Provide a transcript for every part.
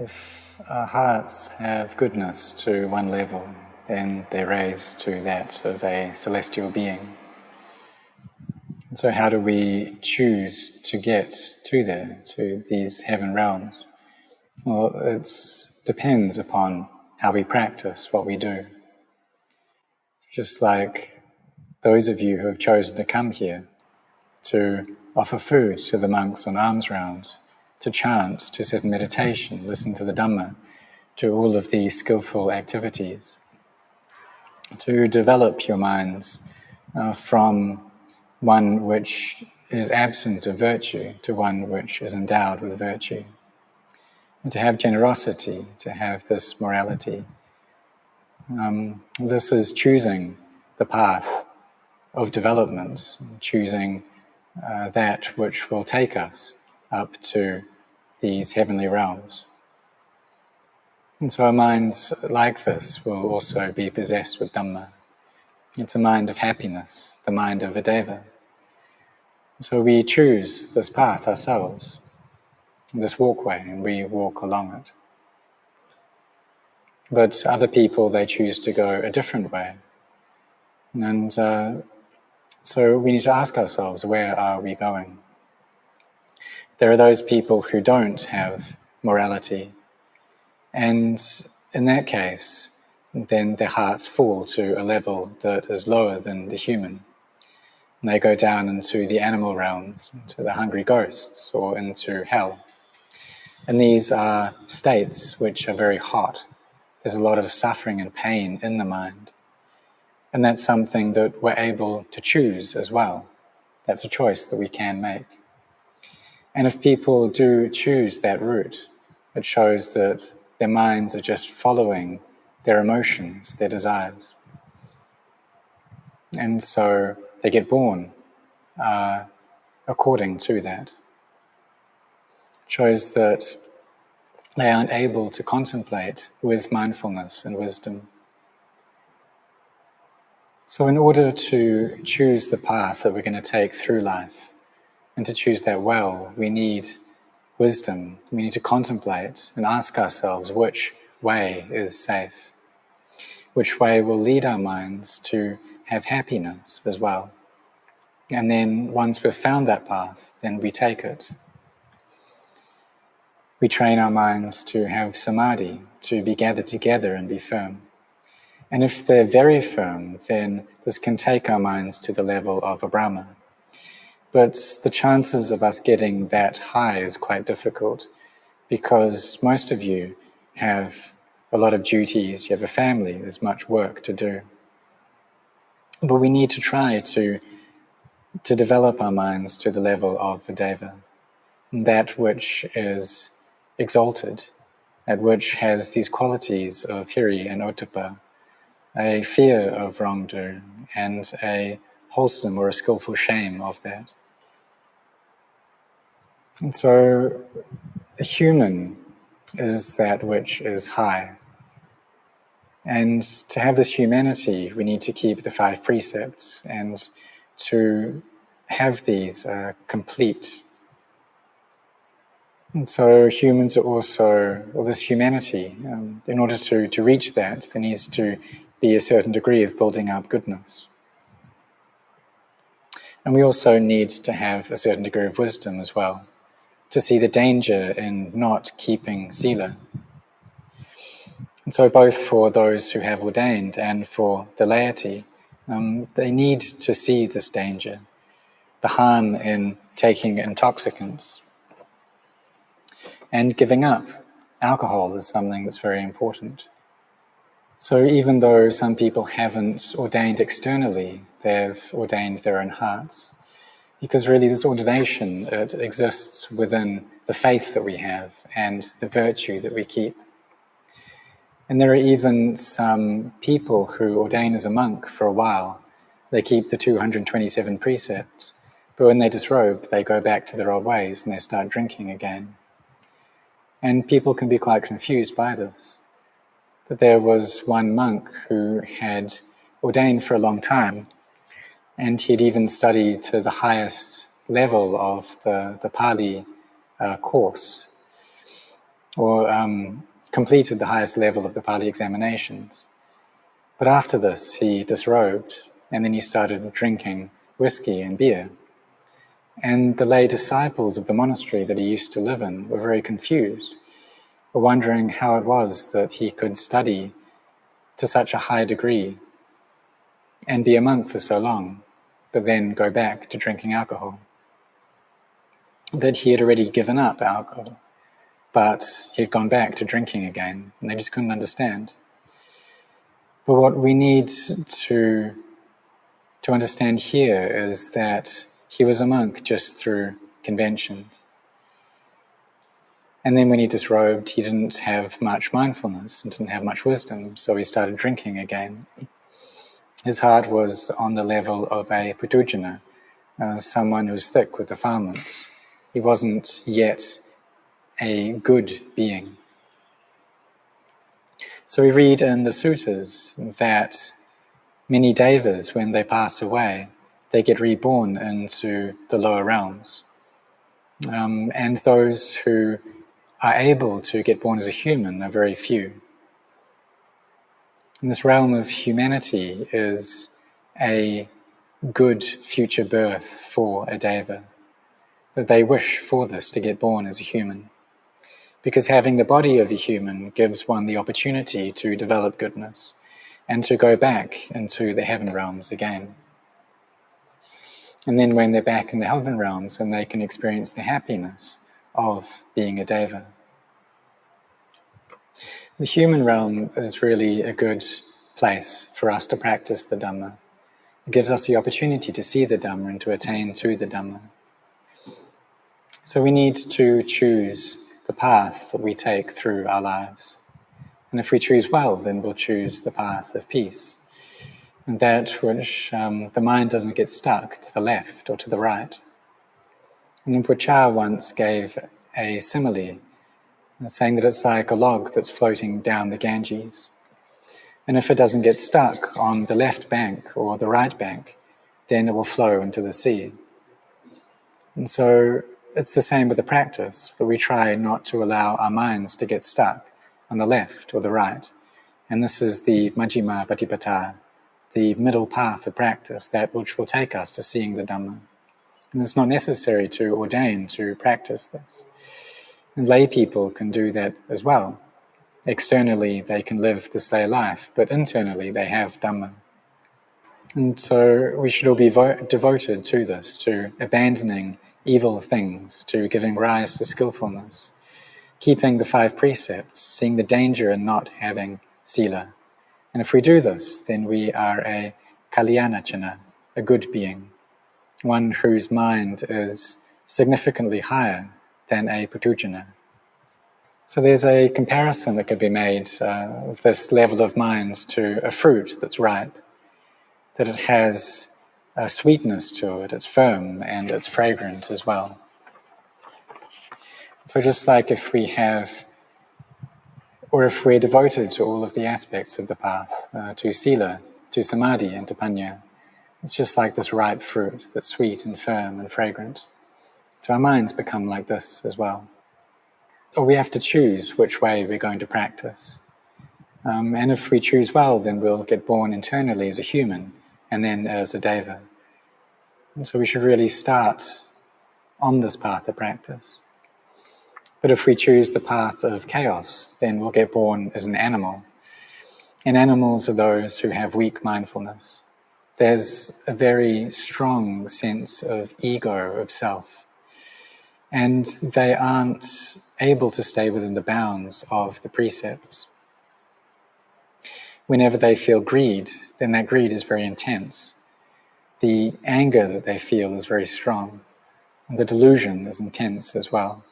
If our hearts have goodness to one level, then they're raised to that of a celestial being. And so how do we choose to get to there, to these heaven realms? Well, it depends upon how we practice what we do. It's just like those of you who have chosen to come here to offer food to the monks on alms rounds, to chant, to sit in meditation, listen to the Dhamma, to all of these skillful activities, to develop your minds from one which is absent of virtue to one which is endowed with virtue. And to have generosity, to have this morality. This is choosing the path of development, choosing that which will take us up to these heavenly realms. And so a mind like this will also be possessed with Dhamma. It's a mind of happiness, the mind of Adeva. So we choose this path ourselves, this walkway, and we walk along it. But other people, they choose to go a different way. And so we need to ask ourselves, where are we going? There are those people who don't have morality, and in that case, then their hearts fall to a level that is lower than the human. And they go down into the animal realms, into the hungry ghosts, or into hell. And these are states which are very hot. There's a lot of suffering and pain in the mind. And that's something that we're able to choose as well. That's a choice that we can make. And if people do choose that route, it shows that their minds are just following their emotions, their desires. And so they get born according to that. It shows that they aren't able to contemplate with mindfulness and wisdom. So in order to choose the path that we're going to take through life, and to choose that well, we need wisdom. We need to contemplate and ask ourselves which way is safe, which way will lead our minds to have happiness as well. And then once we've found that path, then we take it. We train our minds to have samadhi, to be gathered together and be firm. And if they're very firm, then this can take our minds to the level of a Brahma. But the chances of us getting that high is quite difficult, because most of you have a lot of duties, you have a family, there's much work to do. But we need to try to develop our minds to the level of Adeva, that which is exalted, that which has these qualities of hiri and ottappa, a fear of wrongdoing and a wholesome or a skillful shame of that. And so the human is that which is high. And to have this humanity, we need to keep the 5 precepts and to have these complete. And so humans are also, or this humanity, in order to reach that, there needs to be a certain degree of building up goodness. And we also need to have a certain degree of wisdom as well, to see the danger in not keeping sila. And so both for those who have ordained and for the laity, they need to see this danger, the harm in taking intoxicants. And giving up alcohol is something that's very important. So even though some people haven't ordained externally, they've ordained their own hearts. Because really this ordination, it exists within the faith that we have and the virtue that we keep. And there are even some people who ordain as a monk for a while. They keep the 227 precepts, but when they disrobe, they go back to their old ways and they start drinking again. And people can be quite confused by this. That there was one monk who had ordained for a long time, and he had even studied to the highest level of the Pali course. or completed the highest level of the Pali examinations. But after this, he disrobed, and then he started drinking whiskey and beer. And the lay disciples of the monastery that he used to live in were very confused, were wondering how it was that he could study to such a high degree and be a monk for so long, but then go back to drinking alcohol. That he had already given up alcohol, but he had gone back to drinking again, and they just couldn't understand. But what we need to understand here is that he was a monk just through conventions. And then when he disrobed, he didn't have much mindfulness and didn't have much wisdom, so he started drinking again. His heart was on the level of a Puthujjana, someone who's thick with defilements. He wasn't yet a good being. So we read in the suttas that many devas, when they pass away, they get reborn into the lower realms. And those who are able to get born as a human are very few. And this realm of humanity is a good future birth for a deva, that they wish for this, to get born as a human. Because having the body of a human gives one the opportunity to develop goodness and to go back into the heaven realms again. And then when they're back in the heaven realms, then they can experience the happiness of being a deva. The human realm is really a good place for us to practice the Dhamma. It gives us the opportunity to see the Dhamma and to attain to the Dhamma. So we need to choose the path that we take through our lives. And if we choose well, then we'll choose the path of peace. And that which the mind doesn't get stuck to the left or to the right. And Rinpoche Cha once gave a simile, saying that it's like a log that's floating down the Ganges. And if it doesn't get stuck on the left bank or the right bank, then it will flow into the sea. And so it's the same with the practice, but we try not to allow our minds to get stuck on the left or the right. And this is the Majjhima Patipata, the middle path of practice, that which will take us to seeing the Dhamma. And it's not necessary to ordain to practice this. And lay people can do that as well. Externally, they can live this lay life, but internally, they have Dhamma. And so we should all be devoted to this, to abandoning evil things, to giving rise to skillfulness, keeping the 5 precepts, seeing the danger in not having sila. And if we do this, then we are a kalyanachana, a good being, one whose mind is significantly higher than a puthujjana. So there's a comparison that could be made of this level of mind to a fruit that's ripe, that it has a sweetness to it, it's firm and it's fragrant as well. So just like if we have, or if we're devoted to all of the aspects of the path, to sila, to samadhi and to panya, it's just like this ripe fruit that's sweet and firm and fragrant. So our minds become like this as well. Or we have to choose which way we're going to practice. And if we choose well, then we'll get born internally as a human and then as a deva. And so we should really start on this path of practice. But if we choose the path of chaos, then we'll get born as an animal. And animals are those who have weak mindfulness. There's a very strong sense of ego, of self. And they aren't able to stay within the bounds of the precepts. Whenever they feel greed, then that greed is very intense. The anger that they feel is very strong. And the delusion is intense as well.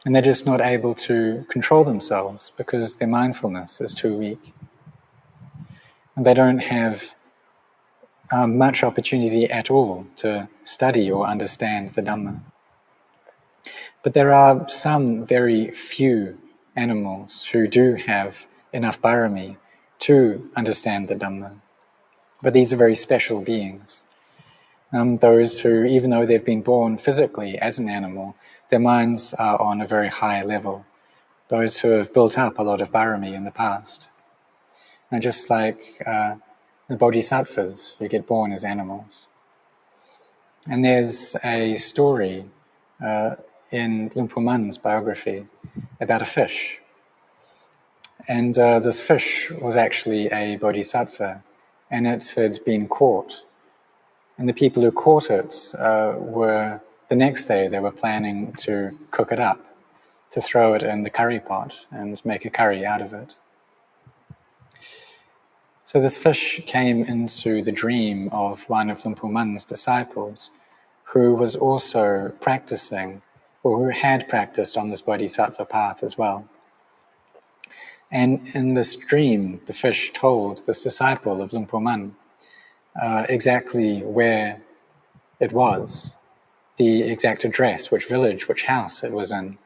And they're just not able to control themselves because their mindfulness is too weak. And they don't have much opportunity at all to study or understand the Dhamma. But there are some very few animals who do have enough bharami to understand the Dhamma. But these are very special beings. Those who, even though they've been born physically as an animal, their minds are on a very high level. those who have built up a lot of parami in the past. And just like the bodhisattvas who get born as animals. And there's a story in Luang Por Man's biography about a fish. And this fish was actually a bodhisattva, and it had been caught. And the people who caught it were, the next day they were planning to cook it up, to throw it in the curry pot and make a curry out of it. So this fish came into the dream of one of Luang Por Man's disciples, who was also practicing, or who had practiced on this bodhisattva path as well. And in this dream, the fish told this disciple of Luang Por Man exactly where it was, the exact address, which village, which house it was in,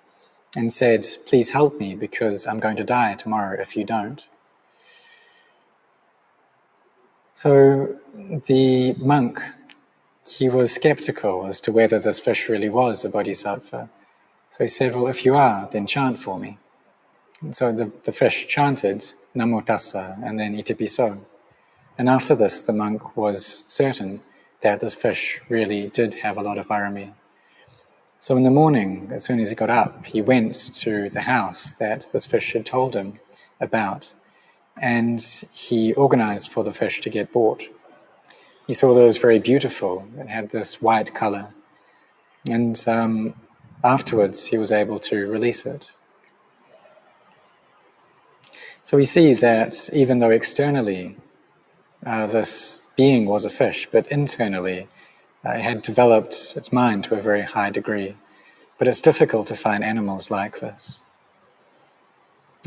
and said, "Please help me because I'm going to die tomorrow if you don't." So the monk, he was skeptical as to whether this fish really was a bodhisattva. So he said, "Well, if you are, then chant for me." And so the fish chanted Namo Tassa and then Iti Piso. And after this, the monk was certain that this fish really did have a lot of parami. So in the morning, as soon as he got up, he went to the house that this fish had told him about, and he organized for the fish to get bought. He saw that it was very beautiful. It had this white color. And afterwards, he was able to release it. So we see that even though externally this being was a fish, but internally it had developed its mind to a very high degree. But it's difficult to find animals like this.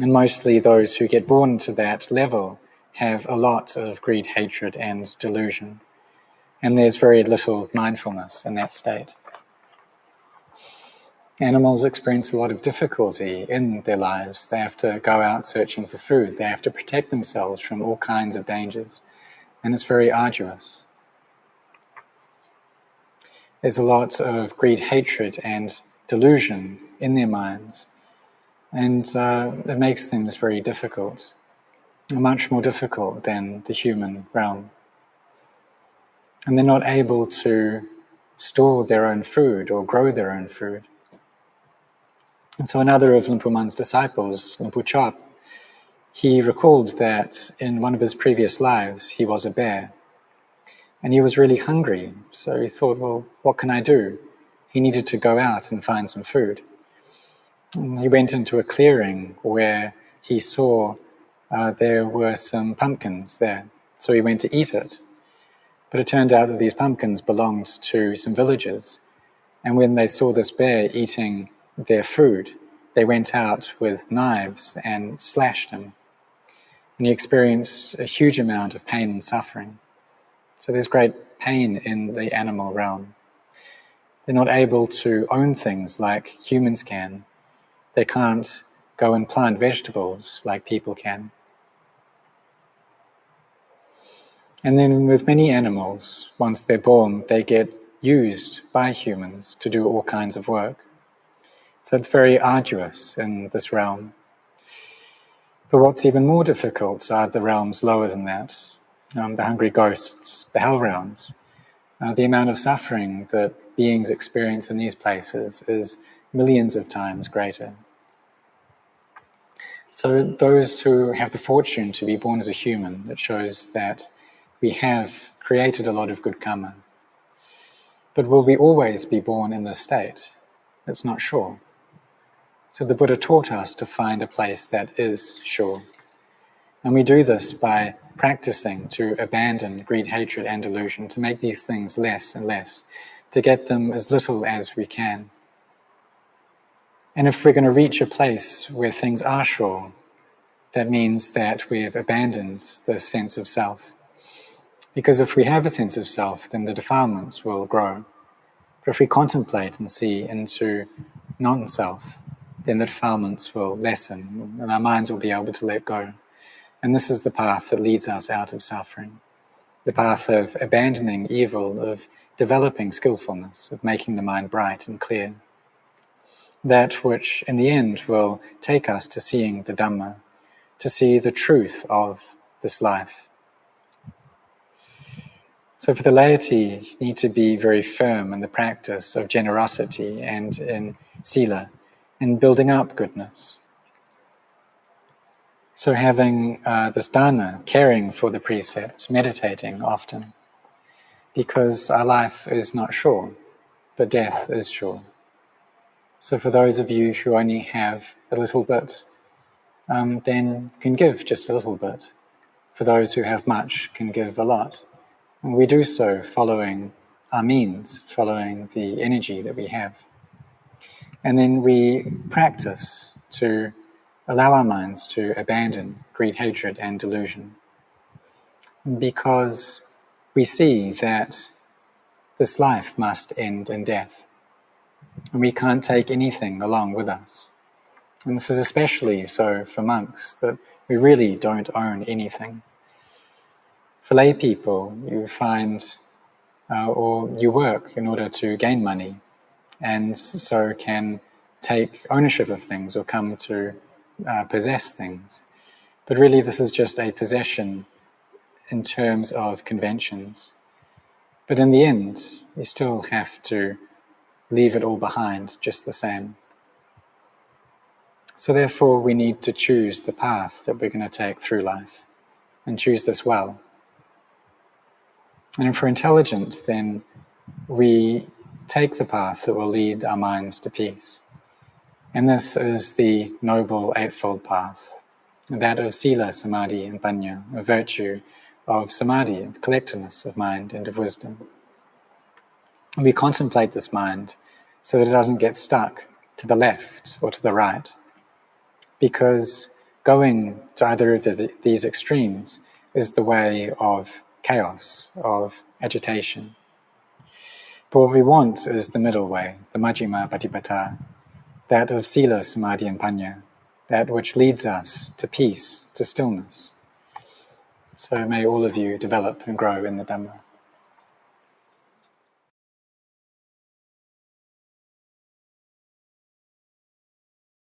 And mostly those who get born to that level have a lot of greed, hatred, and delusion. And there's very little mindfulness in that state. Animals experience a lot of difficulty in their lives. They have to go out searching for food. They have to protect themselves from all kinds of dangers. And it's very arduous. There's a lot of greed, hatred, and delusion in their minds. And it makes things very difficult. Much more difficult than the human realm. And they're not able to store their own food or grow their own food. And so another of Luang Por Man's disciples, Luang Por Chop, he recalled that in one of his previous lives he was a bear. And he was really hungry, so he thought, well, what can I do? He needed to go out and find some food. And he went into a clearing where he saw there were some pumpkins there. So he went to eat it. But it turned out that these pumpkins belonged to some villagers. And when they saw this bear eating their food, they went out with knives and slashed him. And he experienced a huge amount of pain and suffering. So there's great pain in the animal realm. They're not able to own things like humans can. They can't go and plant vegetables like people can. And then with many animals, once they're born, they get used by humans to do all kinds of work. So it's very arduous in this realm. But what's even more difficult are the realms lower than that. The hungry ghosts, the hell realms. The amount of suffering that beings experience in these places is millions of times greater. So those who have the fortune to be born as a human, it shows that we have created a lot of good karma. But will we always be born in this state? It's not sure. So the Buddha taught us to find a place that is sure. And we do this by practicing to abandon greed, hatred, and delusion, to make these things less and less, to get them as little as we can. And if we're going to reach a place where things are sure, that means that we've abandoned the sense of self. Because if we have a sense of self, then the defilements will grow. But if we contemplate and see into non-self, then the defilements will lessen, and our minds will be able to let go. And this is the path that leads us out of suffering. The path of abandoning evil, of developing skillfulness, of making the mind bright and clear. that which in the end will take us to seeing the Dhamma, to see the truth of this life. So for the laity, you need to be very firm in the practice of generosity and in sila, in building up goodness. So having this dana, caring for the precepts, meditating often, because our life is not sure, but death is sure. So for those of you who only have a little bit, then can give just a little bit. For those who have much, can give a lot. And we do so following our means, following the energy that we have. And then we practice to allow our minds to abandon greed, hatred, and delusion. Because we see that this life must end in death. And we can't take anything along with us. And this is especially so for monks, that we really don't own anything. For lay people, you find, or you work in order to gain money, and so can take ownership of things or come to possess things. But really this is just a possession in terms of conventions. But in the end, you still have to leave it all behind just the same. So therefore we need to choose the path that we're going to take through life, and choose this well. And for intelligence, then we take the path that will lead our minds to peace. And this is the noble eightfold path, that of sila, samadhi, and panya, a virtue of samadhi, the collectedness of mind and of wisdom. And we contemplate this mind so that it doesn't get stuck to the left or to the right, because going to either of these extremes is the way of chaos, of agitation. But what we want is the middle way, the majjhima patipata, that of sila, samadhi, and panya, that which leads us to peace, to stillness. So may all of you develop and grow in the Dhamma.